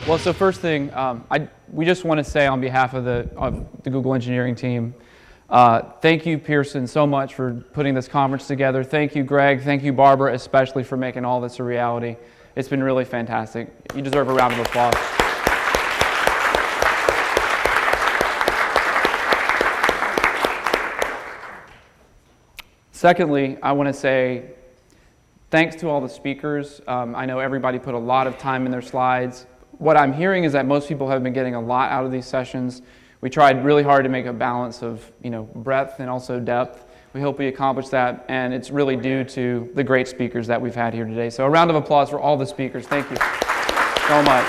Well, so first thing, we just want to say on behalf of the Google engineering team, thank you, Pearson, so much for putting this conference together. Thank you, Greg. Thank you, Barbara, especially for making all this a reality. It's been really fantastic. You deserve a round of applause. Secondly, I want to say thanks to all the speakers. I know everybody put a lot of time in their slides. What I'm hearing is that most people have been getting a lot out of these sessions. We tried really hard to make a balance of, breadth and also depth. We hope we accomplished that, and it's really due to the great speakers that we've had here today. So a round of applause for all the speakers. Thank you so much.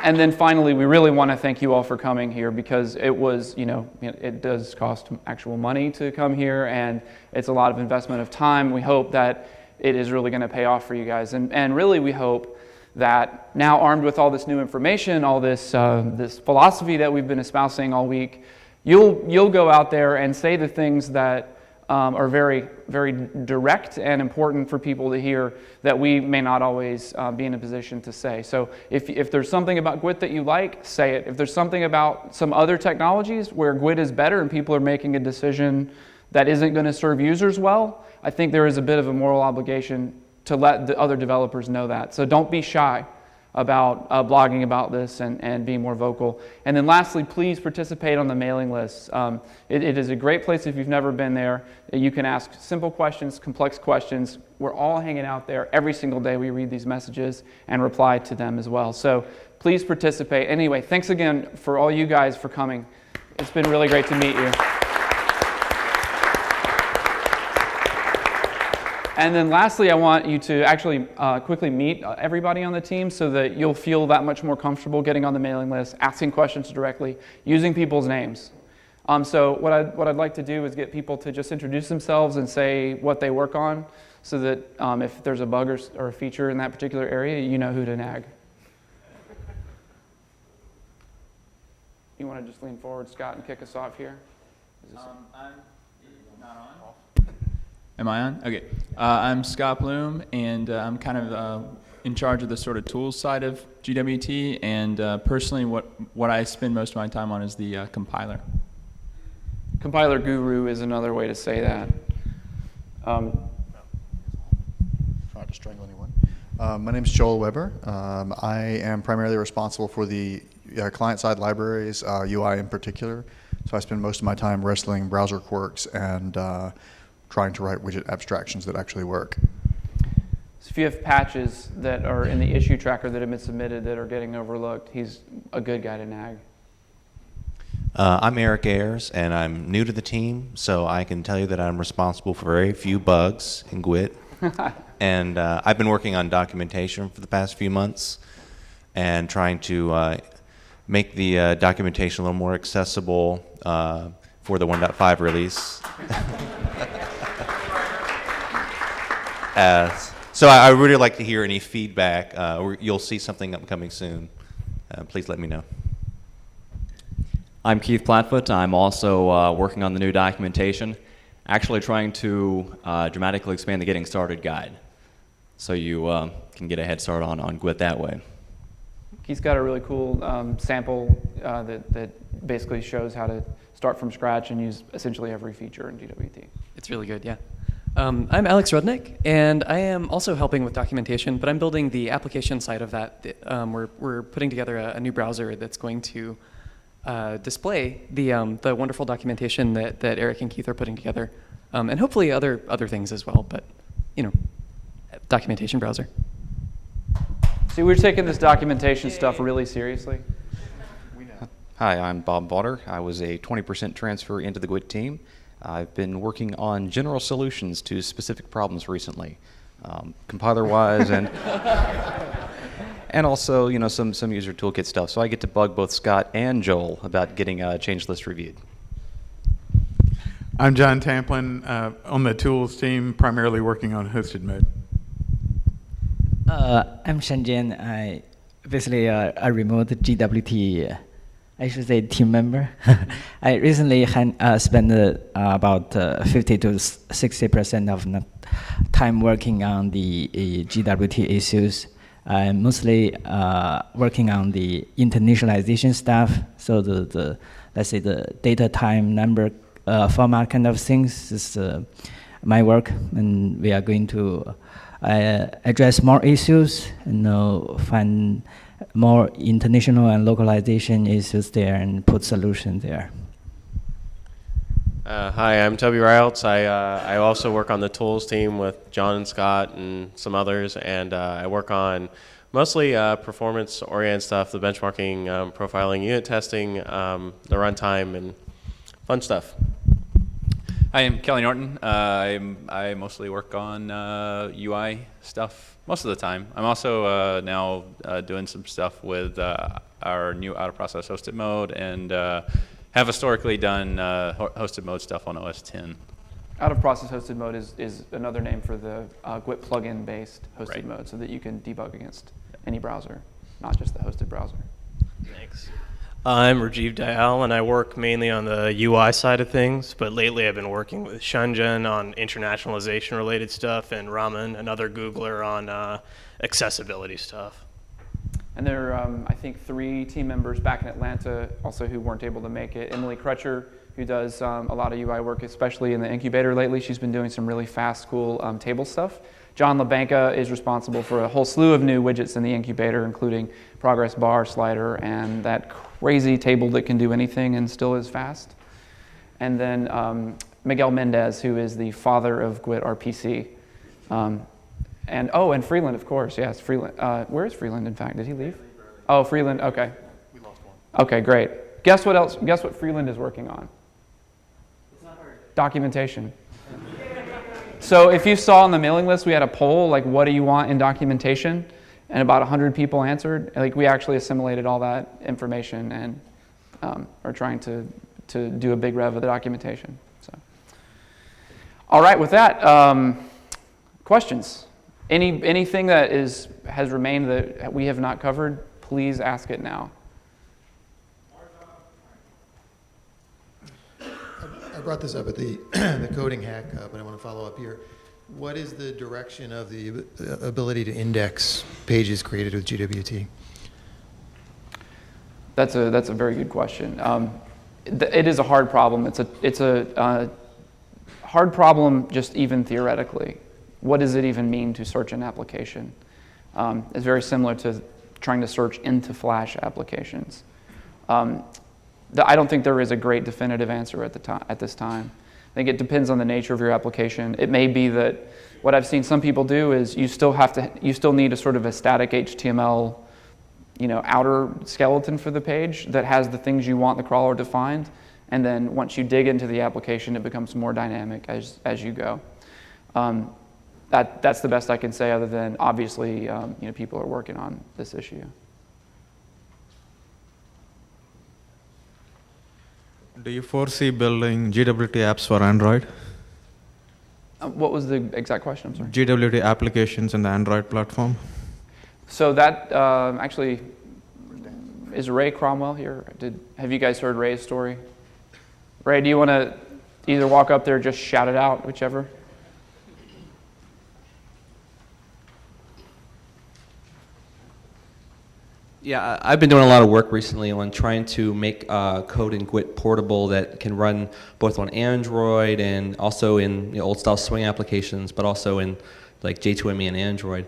And then finally, we really want to thank you all for coming here, because it was, it does cost actual money to come here, and it's a lot of investment of time. We hope that it is really going to pay off for you guys. And really, we hope that now, armed with all this new information, all this this philosophy that we've been espousing all week, you'll go out there and say the things that are very, very direct and important for people to hear that we may not always be in a position to say. So if there's something about GWT that you like, say it. If there's something about some other technologies where GWT is better and people are making a decision that isn't going to serve users well, I think there is a bit of a moral obligation to let the other developers know that. So don't be shy about blogging about this and being more vocal. And then lastly, please participate on the mailing list. It is a great place if you've never been there. You can ask simple questions, complex questions. We're all hanging out there every single day. We read these messages and reply to them as well. So please participate. Anyway, thanks again for all you guys for coming. It's been really great to meet you. And then lastly, I want you to actually quickly meet everybody on the team so that you'll feel that much more comfortable getting on the mailing list, asking questions directly, using people's names. So what I'd like to do is get people to just introduce themselves and say what they work on, so that if there's a bug or a feature in that particular area, you know who to nag. You want to just lean forward, Scott, and kick us off here? I'm not on. Am I on? Okay. I'm Scott Bloom, and I'm kind of in charge of the sort of tools side of GWT, and personally what I spend most of my time on is the compiler. Compiler guru is another way to say that. Try not to strangle anyone. My name is Joel Weber. I am primarily responsible for the client-side libraries, UI in particular. So I spend most of my time wrestling browser quirks and trying to write widget abstractions that actually work. So if you have patches that are in the issue tracker that have been submitted that are getting overlooked, he's a good guy to nag. I'm Eric Ayers, and I'm new to the team, so I can tell you that I'm responsible for very few bugs in GWT. And I've been working on documentation for the past few months and trying to make the documentation a little more accessible for the 1.5 release. So I really like to hear any feedback. You'll see something upcoming soon. Please let me know. I'm Keith Flatfoot. I'm also working on the new documentation, actually trying to dramatically expand the Getting Started guide, so you can get a head start on GWT that way. Keith's got a really cool sample that basically shows how to start from scratch and use essentially every feature in GWT. It's really good, yeah. I'm Alex Rudnick, and I am also helping with documentation, but I'm building the application side of that. We're putting together a new browser that's going to display the wonderful documentation that Eric and Keith are putting together, and hopefully other things as well, but, documentation browser. See, we're taking this documentation stuff really seriously. Hi, I'm Bob Bauder. I was a 20% transfer into the GWT team. I've been working on general solutions to specific problems recently, compiler-wise and also, some user toolkit stuff. So I get to bug both Scott and Joel about getting a change list reviewed. I'm John Tamplin, on the tools team, primarily working on hosted mode. I'm Shanjian. I basically I remote GWT I should say team member. I recently spent about 50 to 60% of time working on the GWT issues. I'm mostly working on the internationalization stuff. So the let's say the data time number format kind of things is my work, and we are going to address more issues and find more international and localization issues there and put solutions there. Hi, I'm Toby Ryles. I also work on the tools team with John and Scott and some others, and I work on mostly performance-oriented stuff, the benchmarking, profiling, unit testing, the runtime, and fun stuff. Hi, I'm Kelly Norton. I mostly work on UI stuff most of the time. I'm also now doing some stuff with our new out-of-process hosted mode, and have historically done hosted mode stuff on OS 10. Out-of-process hosted mode is another name for the GWT plugin-based hosted Right. mode, so that you can debug against any browser, not just the hosted browser. Thanks. I'm Rajiv Dayal, and I work mainly on the UI side of things, but lately I've been working with Shunjan on internationalization-related stuff, and Raman, another Googler, on accessibility stuff. And there are, I think, 3 team members back in Atlanta also who weren't able to make it. Emily Crutcher, who does a lot of UI work, especially in the incubator lately. She's been doing some really fast, cool table stuff. John LaBanca is responsible for a whole slew of new widgets in the incubator, including progress bar, slider, and that crazy table that can do anything and still is fast. And then Miguel Mendez, who is the father of GWT RPC. And Freeland, of course, yes, Freeland. Where is Freeland, in fact? Did he leave? Oh, Freeland, okay. We lost one. Okay, great. Guess what else? Guess what Freeland is working on? It's not hard. Documentation. So if you saw on the mailing list, we had a poll, like, what do you want in documentation? And about 100 people answered. Like, we actually assimilated all that information and are trying to do a big rev of the documentation. So, all right, with that, questions? Anything that has remained that we have not covered, please ask it now. I brought this up at the coding hack, but I want to follow up here. What is the direction of the ability to index pages created with GWT? That's a very good question. It is a hard problem. It's a hard problem just even theoretically. What does it even mean to search an application? It's very similar to trying to search into Flash applications. I don't think there is a great definitive answer at this time. I think it depends on the nature of your application. It may be that what I've seen some people do is you still need a sort of a static HTML, outer skeleton for the page that has the things you want the crawler to find, and then once you dig into the application, it becomes more dynamic as you go. That's the best I can say, other than obviously people are working on this issue. Do you foresee building GWT apps for Android? What was the exact question? I'm sorry. GWT applications in the Android platform? So that actually, is Ray Cromwell here? Have you guys heard Ray's story? Ray, do you want to either walk up there or just shout it out, whichever? Yeah, I've been doing a lot of work recently on trying to make code in GWT portable that can run both on Android and also in old-style Swing applications, but also in like J2ME and Android.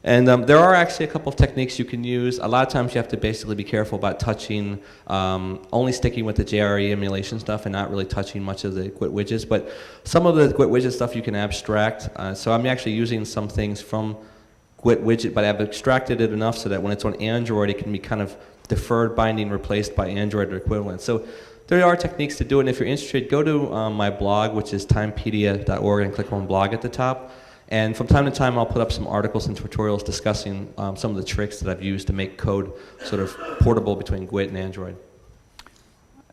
And there are actually a couple of techniques you can use. A lot of times you have to basically be careful about touching, only sticking with the JRE emulation stuff and not really touching much of the GWT widgets. But some of the GWT widget stuff you can abstract. So I'm actually using some things from GWT widget, but I've abstracted it enough so that when it's on Android, it can be kind of deferred binding replaced by Android or equivalent. So there are techniques to do it, and if you're interested, go to my blog, which is timepedia.org, and click on blog at the top. And from time to time, I'll put up some articles and tutorials discussing some of the tricks that I've used to make code sort of portable between GWT and Android.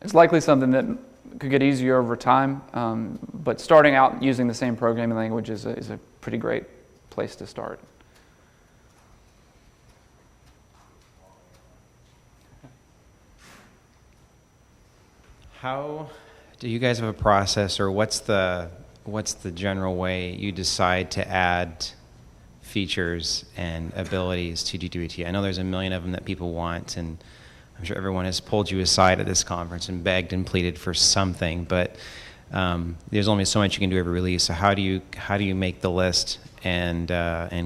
It's likely something that could get easier over time, but starting out using the same programming language is a pretty great place to start. How do you guys have a process, or what's the general way you decide to add features and abilities to GWT? I know there's a million of them that people want, and I'm sure everyone has pulled you aside at this conference and begged and pleaded for something, but there's only so much you can do every release. So how do you make the list and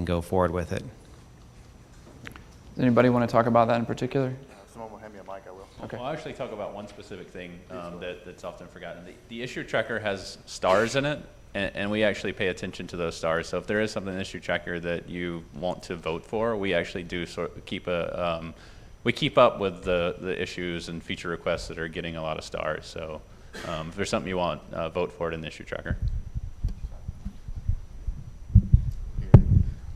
go forward with it? Does anybody want to talk about that in particular? If someone will hand me a mic, I will. Okay. Well, I'll actually talk about one specific thing that's often forgotten. The issue tracker has stars in it, and we actually pay attention to those stars. So if there is something in the issue tracker that you want to vote for, we actually do keep up with the issues and feature requests that are getting a lot of stars. So if there's something you want, vote for it in the issue tracker.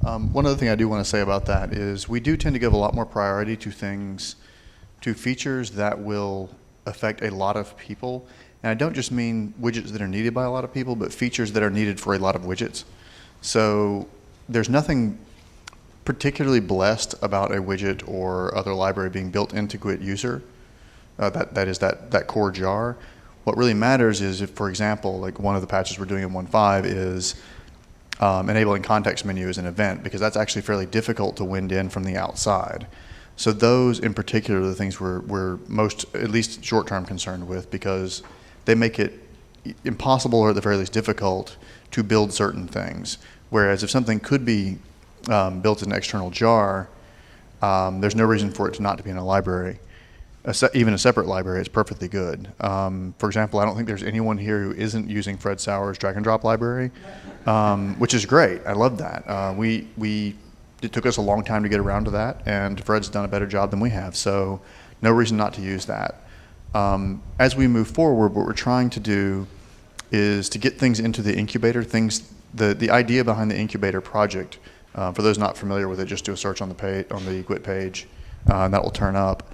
One other thing I do want to say about that is we do tend to give a lot more priority to features that will affect a lot of people. And I don't just mean widgets that are needed by a lot of people, but features that are needed for a lot of widgets. So there's nothing particularly blessed about a widget or other library being built into GWT user, that core jar. What really matters is if, for example, like one of the patches we're doing in 1.5 is enabling context menu as an event, because that's actually fairly difficult to wind in from the outside. So those in particular are the things we're most, at least short-term, concerned with, because they make it impossible, or at the very least difficult, to build certain things. Whereas if something could be built in an external jar, there's no reason for it to not to be in a library. Even a separate library is perfectly good. For example, I don't think there's anyone here who isn't using Fred Sauer's drag and drop library, which is great. I love that. It took us a long time to get around to that, and Fred's done a better job than we have, so no reason not to use that. As we move forward, what we're trying to do is to get things into the incubator. The idea behind the incubator project, for those not familiar with it, just do a search on the GWT page, and that will turn up.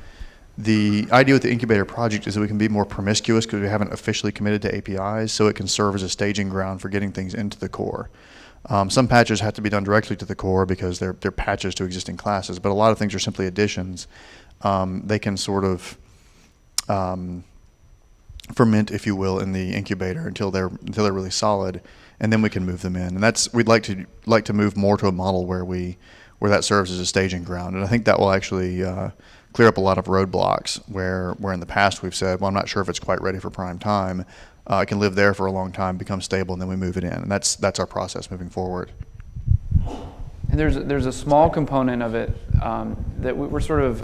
The idea with the incubator project is that we can be more promiscuous because we haven't officially committed to APIs, so it can serve as a staging ground for getting things into the core. Some patches have to be done directly to the core because they're patches to existing classes, but a lot of things are simply additions. They can sort of ferment, if you will, in the incubator until they're really solid, and then we can move them in. And we'd like to move more to a model where that serves as a staging ground, and I think that will actually clear up a lot of roadblocks where in the past we've said, well, I'm not sure if it's quite ready for prime time. It can live there for a long time, become stable, and then we move it in. And that's our process moving forward. And there's a small component of it that we're sort of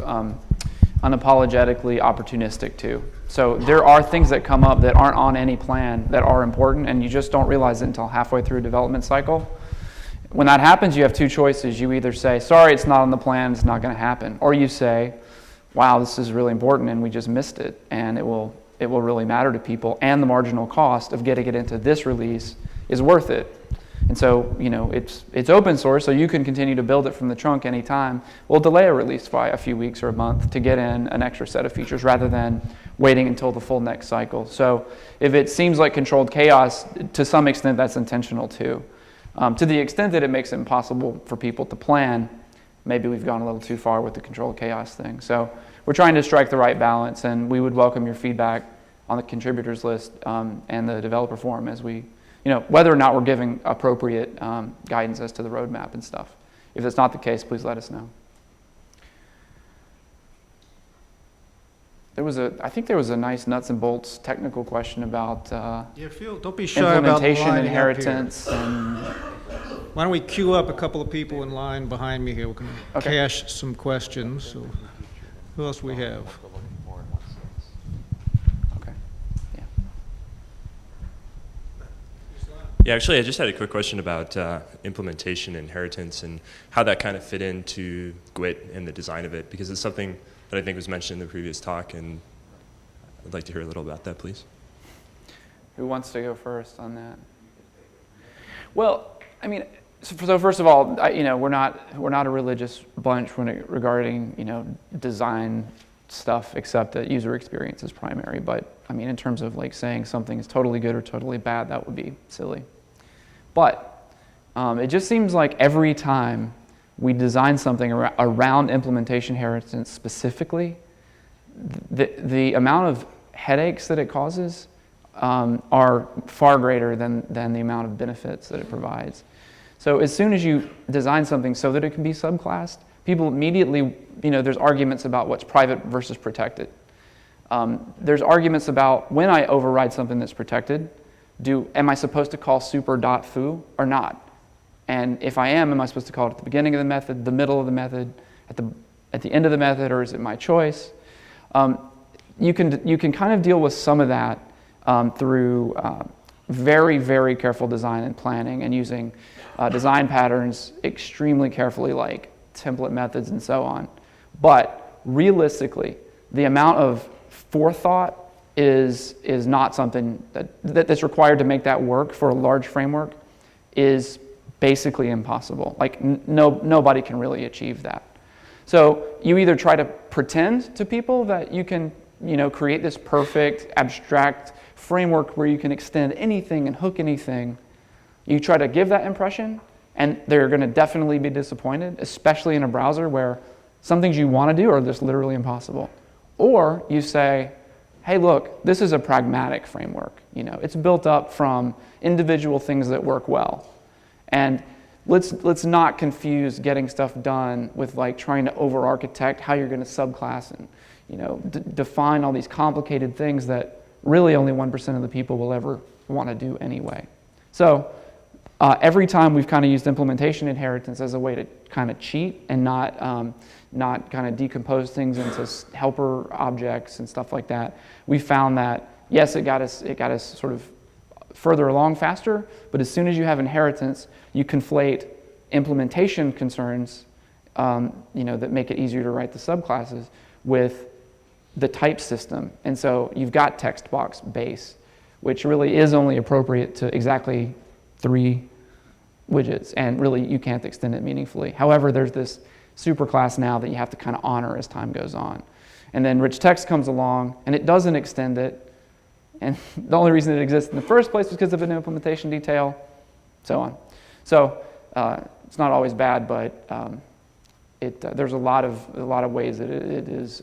unapologetically opportunistic to. So there are things that come up that aren't on any plan that are important, and you just don't realize it until halfway through a development cycle. When that happens, you have two choices. You either say, sorry, it's not on the plan, it's not going to happen. Or you say, wow, this is really important and we just missed it, and it will really matter to people, and the marginal cost of getting it into this release is worth it. And so, it's open source, so you can continue to build it from the trunk anytime. We'll delay a release by a few weeks or a month to get in an extra set of features rather than waiting until the full next cycle. So if it seems like controlled chaos, to some extent that's intentional too. To the extent that it makes it impossible for people to plan, maybe we've gone a little too far with the controlled chaos thing. So we're trying to strike the right balance, and we would welcome your feedback on the contributors list and the developer forum as we, whether or not we're giving appropriate guidance as to the roadmap and stuff. If that's not the case, please let us know. I think there was a nice nuts and bolts technical question about Phil, don't be shy about implementation, lining inheritance, and why don't we queue up a couple of people in line behind me here? We can cache some questions. So who else we have? Okay. Yeah, actually, I just had a quick question about implementation, inheritance, and how that kind of fit into GWT and the design of it, because it's something that I think was mentioned in the previous talk, and I'd like to hear a little about that, please. Who wants to go first on that? Well, so first of all, we're not a religious bunch regarding design stuff, except that user experience is primary. But in terms of saying something is totally good or totally bad, that would be silly. But it just seems like every time we design something around implementation inheritance specifically, the amount of headaches that it causes are far greater than the amount of benefits that it provides. So as soon as you design something so that it can be subclassed, people immediately, there's arguments about what's private versus protected. There's arguments about when I override something that's protected, am I supposed to call super.foo or not? And if I am I supposed to call it at the beginning of the method, the middle of the method, at the end of the method, or is it my choice? You can kind of deal with some of that through very, very careful design and planning and using design patterns extremely carefully, like template methods and so on. But realistically, the amount of forethought is not something that's required to make that work for a large framework is basically impossible. Like nobody can really achieve that. So you either try to pretend to people that you can create this perfect abstract framework where you can extend anything and hook anything. You try to give that impression, and they're going to definitely be disappointed, especially in a browser where some things you want to do are just literally impossible. Or you say, hey, look, this is a pragmatic framework. It's built up from individual things that work well. And let's not confuse getting stuff done with like trying to over-architect how you're going to subclass and define all these complicated things that really only 1% of the people will ever want to do anyway. So every time we've kind of used implementation inheritance as a way to kind of cheat and not kind of decompose things into helper objects and stuff like that, we found that yes, it got us sort of further along faster, but as soon as you have inheritance, you conflate implementation concerns that make it easier to write the subclasses with the type system. And so you've got text box base, which really is only appropriate to exactly 3 widgets, and really you can't extend it meaningfully. However, there's this superclass now that you have to kind of honor as time goes on. And then rich text comes along, and it doesn't extend it, and the only reason it exists in the first place is because of an implementation detail, so on. So it's not always bad, but there's a lot of ways that it is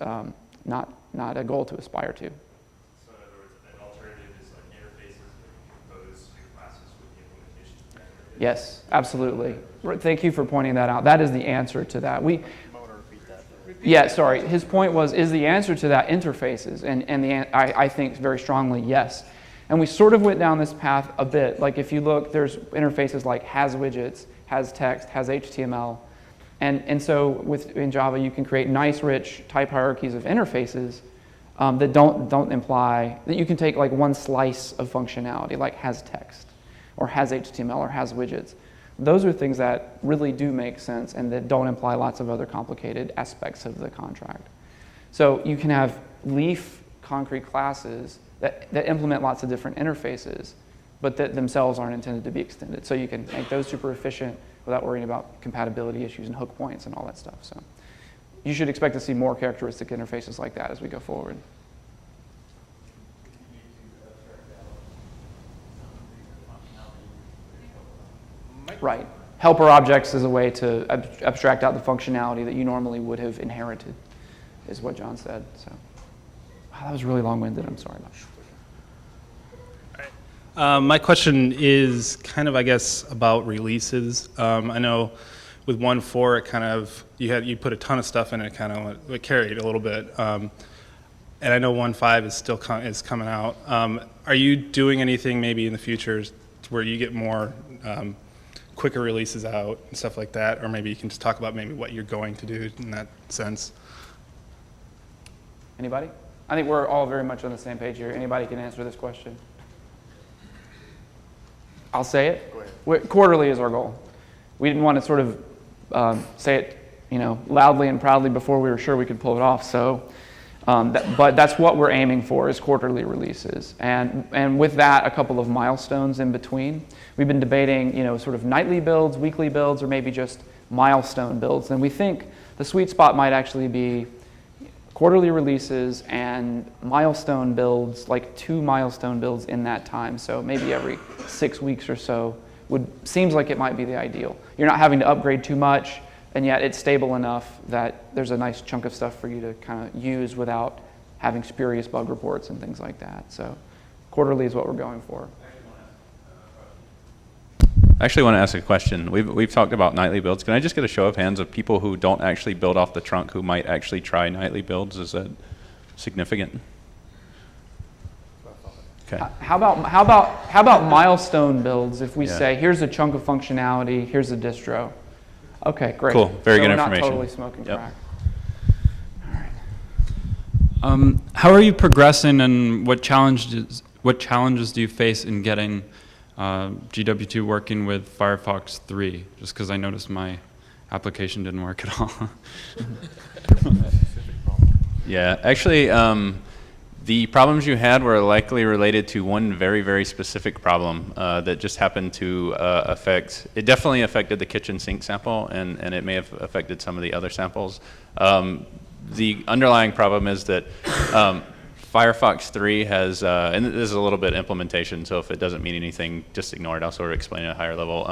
not a goal to aspire to. So in other words, an alternative is like interfaces that compose your classes with the implementation. Yes, absolutely. Thank you for pointing that out. That is the answer to that. Yeah, sorry. His point is the answer to that interfaces, and I think very strongly yes. And we sort of went down this path a bit. Like if you look, there's interfaces like has widgets, has text, has HTML, and so in Java you can create nice, rich type hierarchies of interfaces that don't imply that you can take like one slice of functionality, like has text, or has HTML, or has widgets. Those are things that really do make sense and that don't imply lots of other complicated aspects of the contract. So you can have leaf concrete classes that implement lots of different interfaces, but that themselves aren't intended to be extended. So you can make those super efficient without worrying about compatibility issues and hook points and all that stuff. So you should expect to see more characteristic interfaces like that as we go forward. Right. Helper objects is a way to abstract out the functionality that you normally would have inherited, is what John said. So, wow, that was really long-winded. I'm sorry about that. My question is kind of, I guess, about releases. I know with 1.4, it kind of you put a ton of stuff in it, kind of it carried a little bit. And I know 1.5 is still coming out. Are you doing anything maybe in the future where you get more quicker releases out and stuff like that, or maybe you can just talk about maybe what you're going to do in that sense? Anybody? I think we're all very much on the same page here. Anybody can answer this question. I'll say it. Go ahead. Quarterly is our goal. We didn't want to sort of say it, loudly and proudly before we were sure we could pull it off. So, but that's what we're aiming for, is quarterly releases, and with that, a couple of milestones in between. We've been debating, sort of nightly builds, weekly builds, or maybe just milestone builds, and we think the sweet spot might actually be quarterly releases and milestone builds, like 2 milestone builds in that time. So maybe every 6 weeks or so seems like it might be the ideal. You're not having to upgrade too much, and yet it's stable enough that there's a nice chunk of stuff for you to kind of use without having spurious bug reports and things like that. So quarterly is what we're going for. I actually want to ask a question. We've talked about nightly builds. Can I just get a show of hands of people who don't actually build off the trunk who might actually try nightly builds? Is that significant? Okay. How about milestone builds? If we Yeah. say, here's a chunk of functionality, here's a distro. Okay, great. Cool. Very So good we're information. Not totally smoking Yep. crack. How are you progressing, and what challenges do you face in getting GWT working with Firefox 3? Just because I noticed my application didn't work at all. Yeah, actually, the problems you had were likely related to one very, very specific problem that just happened to affect, it definitely affected the kitchen sink sample, and it may have affected some of the other samples. The underlying problem is that Firefox 3 has, and this is a little bit implementation, so if it doesn't mean anything, just ignore it. I'll sort of explain it at a higher level.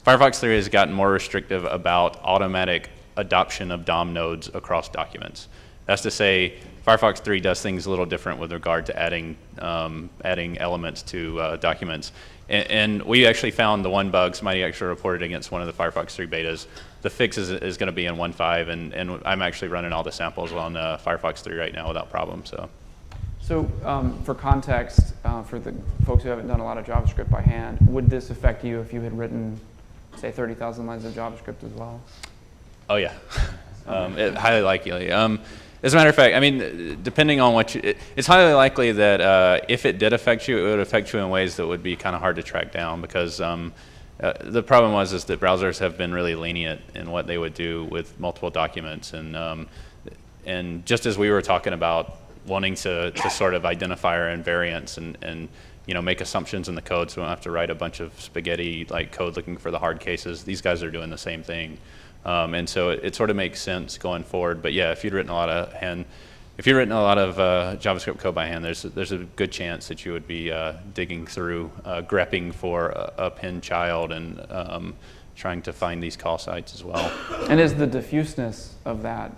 Firefox 3 has gotten more restrictive about automatic adoption of DOM nodes across documents. That's to say, Firefox 3 does things a little different with regard to adding elements to documents. And we actually found the one bug somebody actually reported against one of the Firefox 3 betas. The fix is going to be in 1.5, and I'm actually running all the samples on Firefox 3 right now without problem. So for context, for the folks who haven't done a lot of JavaScript by hand, would this affect you if you had written, say, 30,000 lines of JavaScript as well? Oh yeah, highly likely. As a matter of fact, I mean, depending on what it's highly likely that if it did affect you, it would affect you in ways that would be kind of hard to track down, because the problem is that browsers have been really lenient in what they would do with multiple documents, and just as we were talking about wanting to sort of identify our invariants and make assumptions in the code so we don't have to write a bunch of spaghetti like code looking for the hard cases, these guys are doing the same thing. And so it sort of makes sense going forward. But yeah, if you'd written a lot of JavaScript code by hand, there's a good chance that you would be digging through, grepping for a pin child, and trying to find these call sites as well. And is the diffuseness of that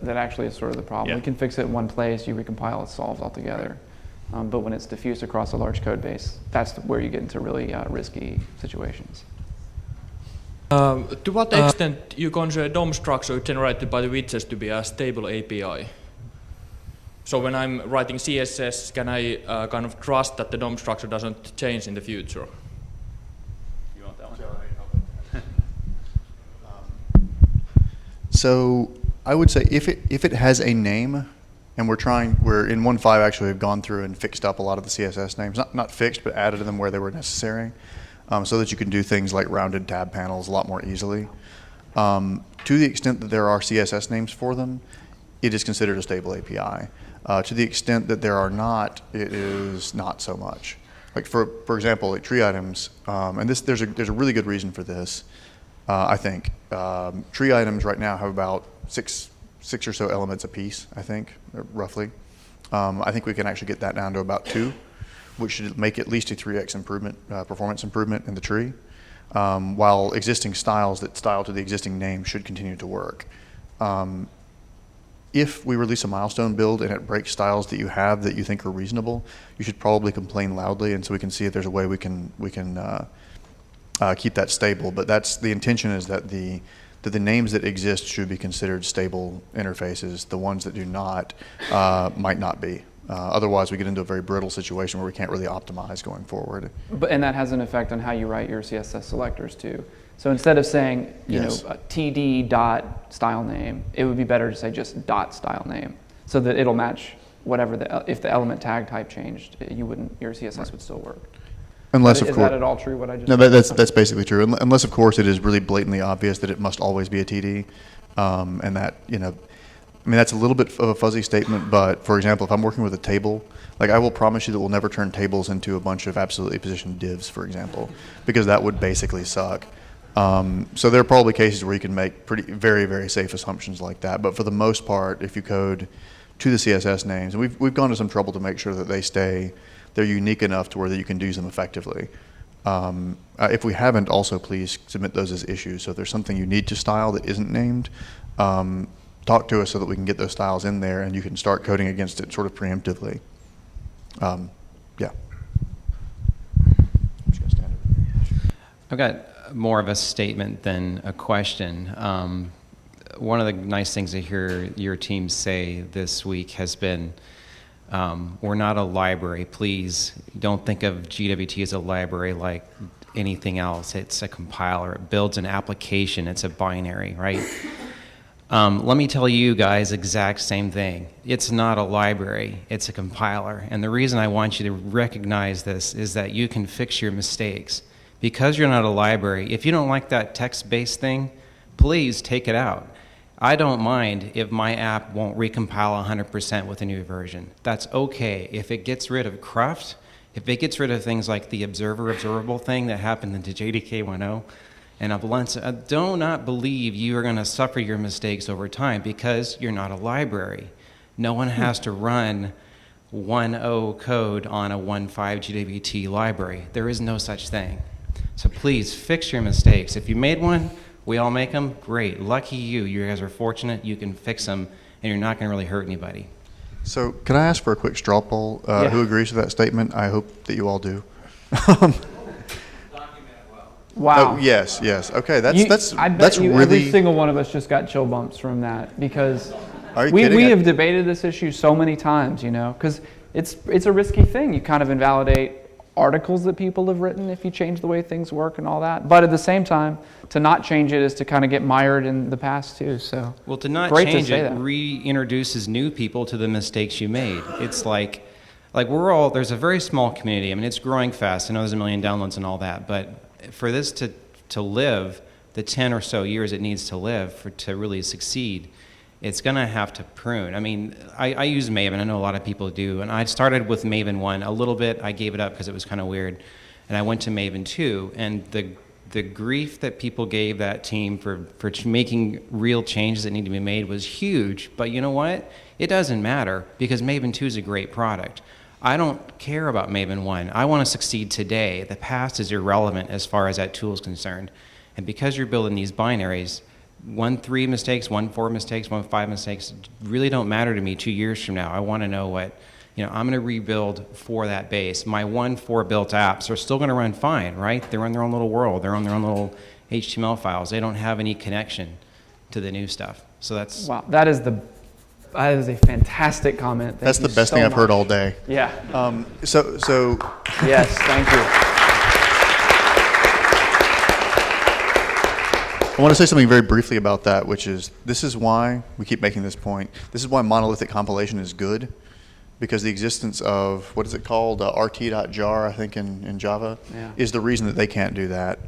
actually is sort of the problem. Yeah. We can fix it in one place, you recompile, it solves altogether. But when it's diffused across a large code base, that's where you get into really risky situations. To what extent you consider DOM structure generated by the widgets to be a stable API? So when I'm writing CSS, can I kind of trust that the DOM structure doesn't change in the future? You want that one? So I would say if it has a name, and we're in 1.5 actually have gone through and fixed up a lot of the CSS names, not fixed, but added them where they were necessary. So that you can do things like rounded tab panels a lot more easily. To the extent that there are CSS names for them, it is considered a stable API. To the extent that there are not, it is not so much. Like for example, like tree items, and there's a really good reason for this. I think tree items right now have about six or so elements apiece. I think roughly. I think we can actually get that down to about 2. Which should make at least a 3x improvement, performance improvement in the tree, while existing styles that style to the existing name should continue to work. If we release a milestone build and it breaks styles that you have that you think are reasonable, you should probably complain loudly, and so we can see if there's a way we can keep that stable. But the intention is that the names that exist should be considered stable interfaces. The ones that do not might not be. Otherwise, we get into a very brittle situation where we can't really optimize going forward. And that has an effect on how you write your CSS selectors too. So instead of saying, TD dot style name, it would be better to say just dot style name, so that it'll match whatever if the element tag type changed, your CSS would still work. Unless, is that at all true? What I just no, that's basically true. Unless, of course, it is really blatantly obvious that it must always be a TD, and that I mean, that's a little bit of a fuzzy statement, but for example, if I'm working with a table, like I will promise you that we'll never turn tables into a bunch of absolutely positioned divs, for example, because that would basically suck. So there are probably cases where you can make very, very safe assumptions like that. But for the most part, if you code to the CSS names, and we've gone to some trouble to make sure that they're unique enough to where that you can do them effectively. If we haven't, also please submit those as issues. So if there's something you need to style that isn't named, talk to us so that we can get those styles in there and you can start coding against it sort of preemptively. Yeah. I've got more of a statement than a question. One of the nice things I hear your team say this week has been, we're not a library. Please don't think of GWT as a library like anything else. It's a compiler. It builds an application. It's a binary, right? Let me tell you guys exact same thing. It's not a library. It's a compiler. And the reason I want you to recognize this is that you can fix your mistakes. Because you're not a library, if you don't like that text-based thing, please take it out. I don't mind if my app won't recompile 100% with a new version. That's okay. If it gets rid of cruft, if it gets rid of things like the observable thing that happened in the JDK 1.0, and I do not believe you are going to suffer your mistakes over time because you're not a library. No one has to run 1.0 code on a 1.5 GWT library. There is no such thing. So please fix your mistakes. If you made one, we all make them, great. Lucky you. You guys are fortunate. You can fix them, and you're not going to really hurt anybody. So can I ask for a quick straw poll? Yeah. Who agrees with that statement? I hope that you all do. Wow. Oh, yes. Okay, I bet you really. every single one of us just got chill bumps from that because Are you we kidding? have debated this issue so many times, because it's a risky thing. You kind of invalidate articles that people have written if you change the way things work and all that. But at the same time, to not change it is to kind of get mired in the past too. So well, to not great change to say it that. reintroduces new people to the mistakes you made. It's like we're all, there's a very small community. I mean, it's growing fast. I know there's 1 million downloads and all that, but for this to live the 10 or so years it needs to live to really succeed, it's going to have to prune. I mean, I use Maven. I know a lot of people do. And I started with Maven 1 a little bit. I gave it up because it was kind of weird. And I went to Maven 2. And the grief that people gave that team for making real changes that need to be made was huge. But you know what? It doesn't matter because Maven 2 is a great product. I don't care about Maven 1. I want to succeed today. The past is irrelevant as far as that tool is concerned. And because you're building these binaries, 1.3 mistakes, 1.4 mistakes, 1.5 mistakes really don't matter to me 2 years from now. I want to know what, I'm going to rebuild for that base. My 1.4 built apps are still going to run fine, right? They're in their own little world. They're on their own little HTML files. They don't have any connection to the new stuff. So that's... Wow, that is a fantastic comment. Thank That's you the best so thing I've heard much. all day. Yeah. So yes, thank you. I want to say something very briefly about that, which is this is why we keep making this point. This is why monolithic compilation is good, because the existence of, what is it called, rt.jar, I think in Java, is the reason that they can't do that.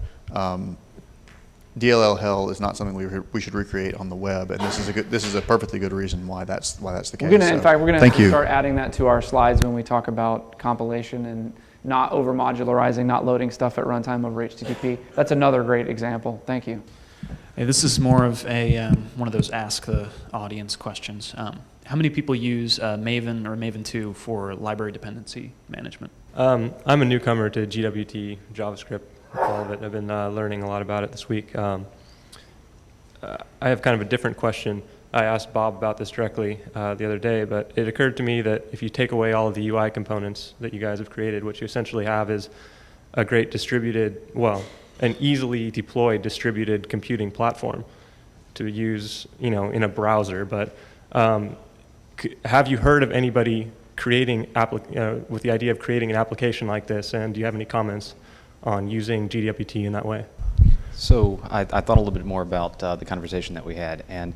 DLL hell is not something we should recreate on the web, and this is a perfectly good reason why that's the case. In fact, we're going to Thank you. start adding that to our slides when we talk about compilation and not over modularizing, not loading stuff at runtime over HTTP. That's another great example. Thank you. Hey, this is more of a one of those ask the audience questions. How many people use Maven or Maven 2 for library dependency management? I'm a newcomer to GWT JavaScript. All of it. I've been learning a lot about it this week. I have kind of a different question. I asked Bob about this directly the other day, but it occurred to me that if you take away all of the UI components that you guys have created, what you essentially have is a great distributed, an easily deployed distributed computing platform to use, in a browser. But have you heard of anybody creating with the idea of creating an application like this? And do you have any comments on using GWT in that way? So I thought a little bit more about the conversation that we had, and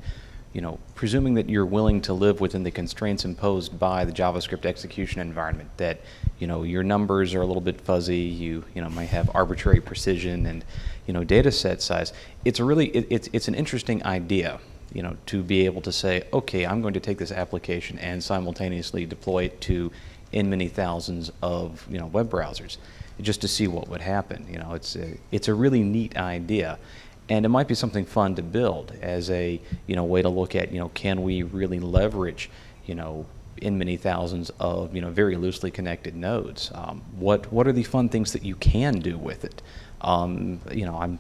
presuming that you're willing to live within the constraints imposed by the JavaScript execution environment, that your numbers are a little bit fuzzy, you might have arbitrary precision and data set size. It's an interesting idea, to be able to say, okay, I'm going to take this application and simultaneously deploy it to many thousands of web browsers, just to see what would happen. It's a really neat idea, and it might be something fun to build as a way to look at can we really leverage many thousands of very loosely connected nodes. What are the fun things that you can do with it? I'm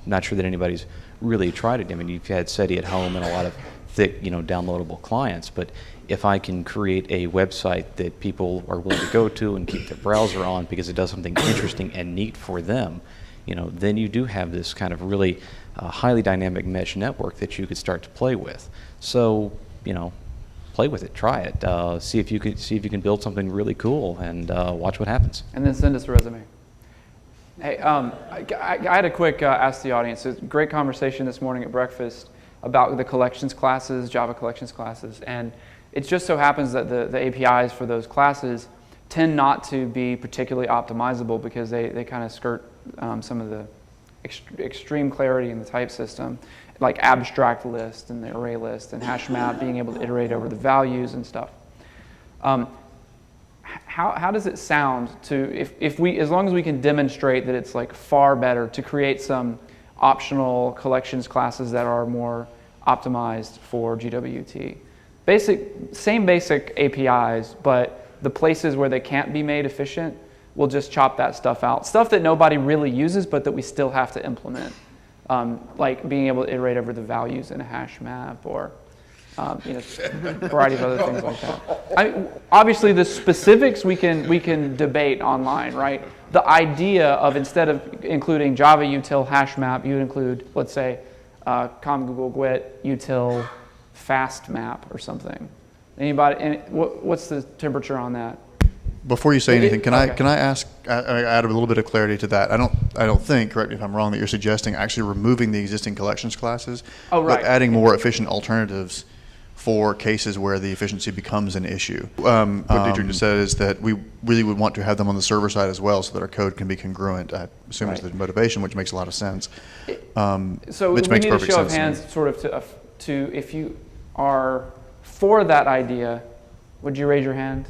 not sure that anybody's really tried it. I mean, you've had SETI at home and a lot of thick, downloadable clients. But if I can create a website that people are willing to go to and keep their browser on because it does something interesting and neat for them, then you do have this kind of really highly dynamic mesh network that you could start to play with. So, play with it, try it, see if you can build something really cool, and watch what happens. And then send us a resume. Hey, I had a quick ask the audience. It's a great conversation this morning at breakfast about the collections classes, Java collections classes, and it just so happens that the APIs for those classes tend not to be particularly optimizable because they kind of skirt some of the extreme clarity in the type system, like abstract list and the array list and hash map, being able to iterate over the values and stuff. How does it sound to, if we, as long as we can demonstrate that it's like far better to create some optional collections classes that are more optimized for GWT? Same basic APIs, but the places where they can't be made efficient, we'll just chop that stuff out. Stuff that nobody really uses, but that we still have to implement. Like being able to iterate over the values in a hash map, or a variety of other things like that. Obviously, the specifics we can debate online, right? The idea of, instead of including Java util hash map, you would include, let's say, com Google GWT util fast map or something. Anybody? And what's the temperature on that? Before you say anything, can I ask, add a little bit of clarity to that? I don't think, correct me if I'm wrong, that you're suggesting actually removing the existing collections classes, but adding more efficient alternatives for cases where the efficiency becomes an issue. What Dietrich just said is that we really would want to have them on the server side as well, so that our code can be congruent. I assume is the motivation, which makes a lot of sense. So we need a show of hands, sort of, to if you are for that idea, would you raise your hand?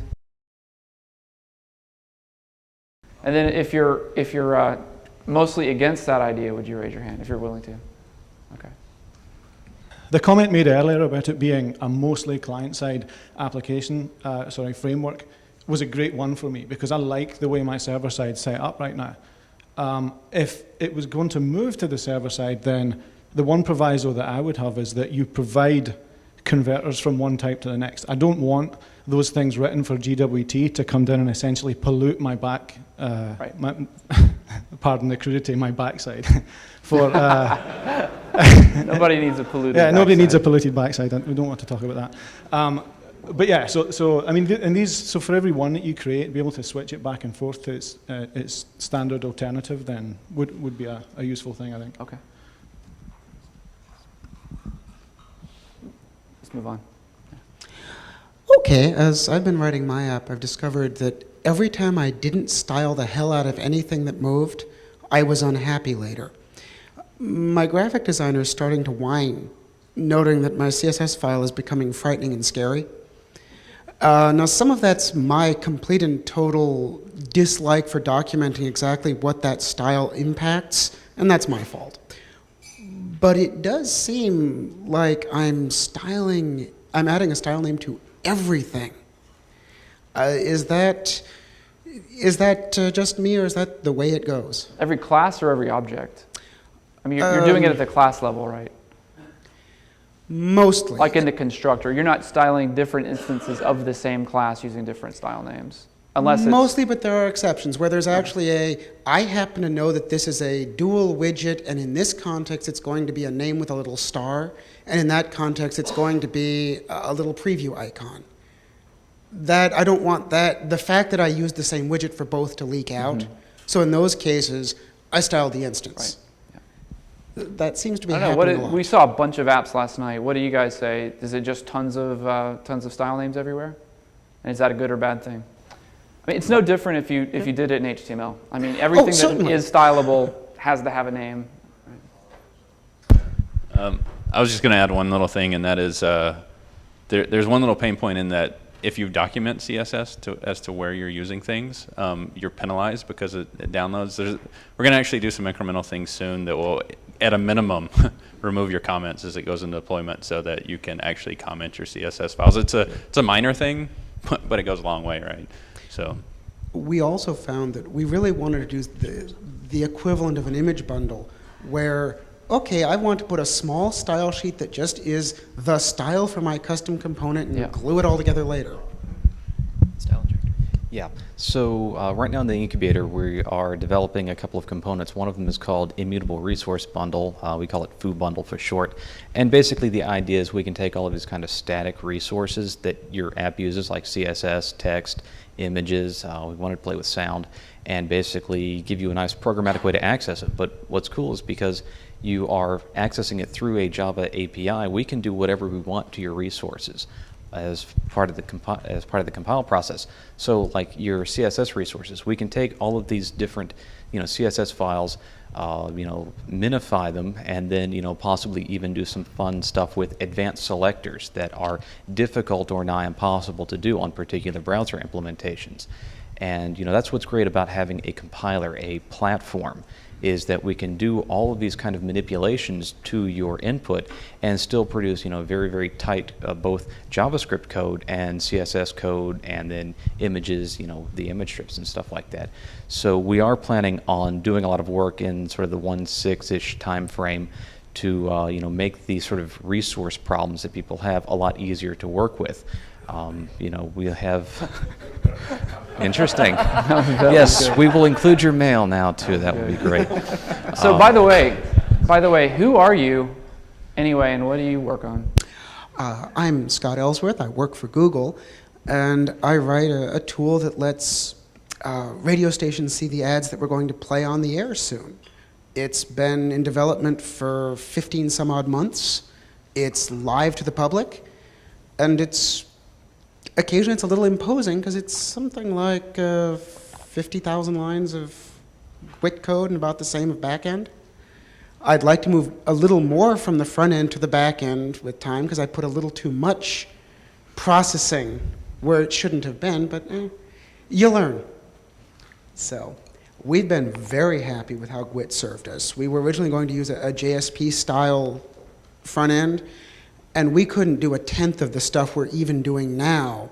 And then if you're mostly against that idea, would you raise your hand if you're willing to? Okay. The comment made earlier about it being a mostly client-side application, framework, was a great one for me because I like the way my server side's set up right now. If it was going to move to the server side, then the one proviso that I would have is that you provide converters from one type to the next. I don't want those things written for GWT to come down and essentially pollute my back, pardon the crudity, my backside. For nobody needs a polluted backside. Nobody needs a backside. polluted backside. We don't want to talk about that. But yeah, so I mean, so for every one that you create, be able to switch it back and forth to its standard alternative, then would be a useful thing, I think. Okay. Let's move on. Okay, as I've been writing my app, I've discovered that every time I didn't style the hell out of anything that moved, I was unhappy later. My graphic designer is starting to whine, noting that my CSS file is becoming frightening and scary. Now, some of that's my complete and total dislike for documenting exactly what that style impacts, and that's my fault. But it does seem like I'm adding a style name to everything. Is that just me, or is that the way it goes? Every class or every object? I mean, you're doing it at the class level, right? Mostly. Like in the constructor, you're not styling different instances of the same class using different style names. Unless it's mostly, but there are exceptions where there's actually I happen to know that this is a dual widget, and in this context it's going to be a name with a little star, and in that context it's going to be a little preview icon. That I don't want that. The fact that I used the same widget for both to leak out. Mm-hmm. So in those cases, I styled the instance. Right. Yeah. That seems to be happening a lot. We saw a bunch of apps last night. What do you guys say? Is it just tons of style names everywhere? And is that a good or bad thing? I mean, it's no different if you did it in HTML. I mean, everything that is stylable has to have a name. Right? I was just going to add one little thing, and that is there's one little pain point in that if you document CSS as to where you're using things, you're penalized because it downloads. We're going to actually do some incremental things soon that will, at a minimum, remove your comments as it goes into deployment so that you can actually comment your CSS files. It's a minor thing, but it goes a long way, right? So we also found that we really wanted to do the equivalent of an image bundle where okay, I want to put a small style sheet that just is the style for my custom component and glue it all together later. Yeah, so right now in the incubator we are developing a couple of components. One of them is called Immutable Resourcebundle. We call it Foo Bundle for short. And basically the idea is we can take all of these kind of static resources that your app uses, like CSS, text, images, we wanted to play with sound, and basically give you a nice programmatic way to access it. But what's cool is because you are accessing it through a Java API, we can do whatever we want to your resources as part of the compile process. So like your CSS resources, we can take all of these different CSS files, minify them, and then possibly even do some fun stuff with advanced selectors that are difficult or nigh impossible to do on particular browser implementations. And that's what's great about having a compiler, a platform, is that we can do all of these kind of manipulations to your input and still produce very, very tight both JavaScript code and CSS code, and then images, the image strips and stuff like that. So we are planning on doing a lot of work in sort of the 1.6-ish time frame to make these sort of resource problems that people have a lot easier to work with. We have interesting. Yes, we will include your mail now too. That would be great. So by the way, who are you anyway, and what do you work on? I'm Scott Ellsworth. I work for Google, and I write a tool that lets radio stations see the ads that we're going to play on the air soon. It's been in development for 15 some odd months. It's live to the public, and occasionally it's a little imposing because it's something like 50,000 lines of GWT code and about the same of back end. I'd like to move a little more from the front end to the back end with time because I put a little too much processing where it shouldn't have been, but you learn. So we've been very happy with how GWT served us. We were originally going to use a JSP style front end, and we couldn't do 1/10 of the stuff we're even doing now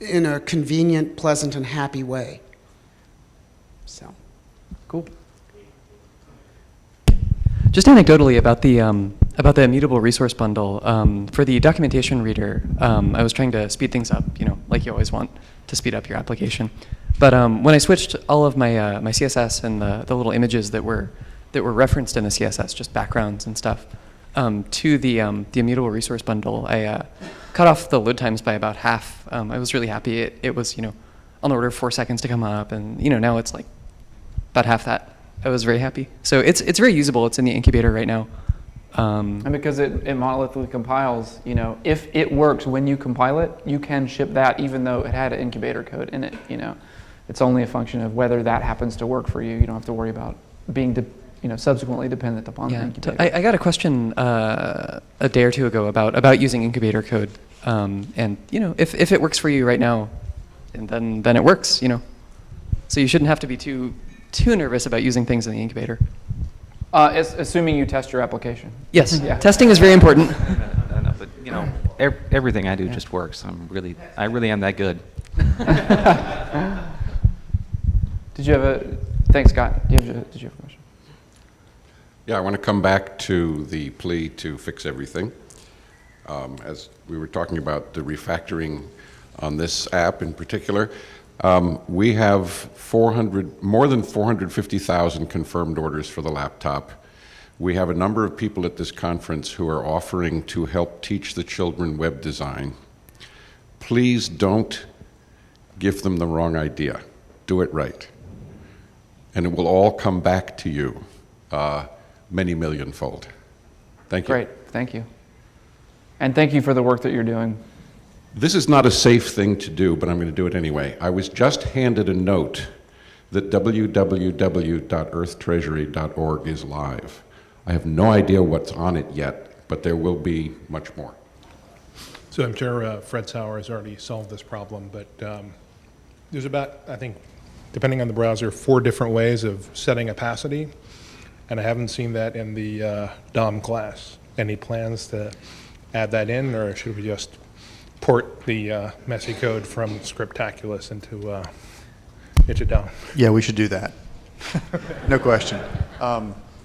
in a convenient, pleasant, and happy way. So, cool. Just anecdotally about the Immutable Resourcebundle, for the documentation reader, I was trying to speed things up, like you always want to speed up your application. But when I switched all of my my CSS and the little images that were referenced in the CSS, just backgrounds and stuff, to the Immutable Resourcebundle, I cut off the load times by about half. I was really happy. It was on the order of 4 seconds to come up, and now it's like about half that. I was very happy. So it's very usable. It's in the incubator right now. And because it monolithically compiles, if it works when you compile it, you can ship that even though it had an incubator code in it. It's only a function of whether that happens to work for you. You don't have to worry about being subsequently dependent upon the incubator. I got a question a day or two ago about using incubator code, and if it works for you right now, and then it works. So you shouldn't have to be too nervous about using things in the incubator. Assuming you test your application. Yes, testing is very important. No, but everything I do just works. I really am that good. Did you have thanks, Scott. Did you have a question? Yeah, I want to come back to the plea to fix everything. As we were talking about the refactoring on this app in particular, we have more than 450,000 confirmed orders for the laptop. We have a number of people at this conference who are offering to help teach the children web design. Please don't give them the wrong idea. Do it right. And it will all come back to you many millionfold. Thank you. Great, thank you. And thank you for the work that you're doing. This is not a safe thing to do, but I'm going to do it anyway. I was just handed a note that www.earthtreasury.org is live. I have no idea what's on it yet, but there will be much more. So I'm sure Fred Sauer has already solved this problem, but there's about, I think, depending on the browser, 4 different ways of setting opacity, and I haven't seen that in the DOM class. Any plans to add that in, or should we just port the messy code from Scriptaculous into DOM? Yeah, we should do that. No question.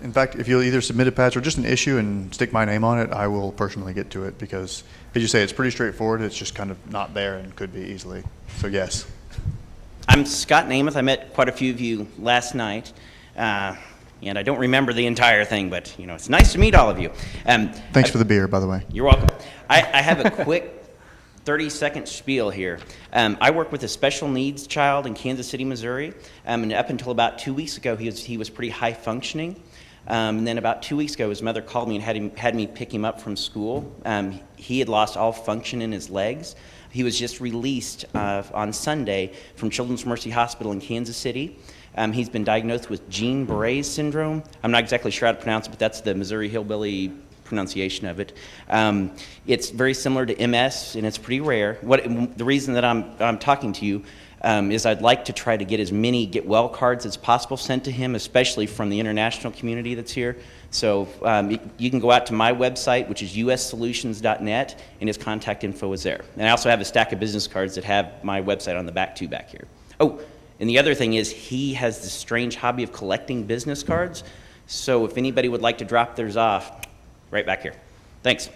In fact, if you'll either submit a patch or just an issue and stick my name on it, I will personally get to it because, as you say, it's pretty straightforward. It's just kind of not there and could be easily. So yes. I'm Scott Namath. I met quite a few of you last night. And I don't remember the entire thing, but it's nice to meet all of you. Thanks for the beer, by the way. You're welcome. I have a quick 30-second spiel here. I work with a special needs child in Kansas City, Missouri, and up until about 2 weeks ago, he was pretty high functioning. And then about 2 weeks ago, his mother called me and had me pick him up from school. He had lost all function in his legs. He was just released on Sunday from Children's Mercy Hospital in Kansas City. He's been diagnosed with Jean-Barré syndrome. I'm not exactly sure how to pronounce it, but that's the Missouri hillbilly pronunciation of it. It's very similar to MS, and it's pretty rare. The reason that I'm talking to you is I'd like to try to get as many get well cards as possible sent to him, especially from the international community that's here. So you can go out to my website, which is ussolutions.net, and his contact info is there. And I also have a stack of business cards that have my website on the back too back here. Oh, and the other thing is he has this strange hobby of collecting business cards. So if anybody would like to drop theirs off, right back here. Thanks.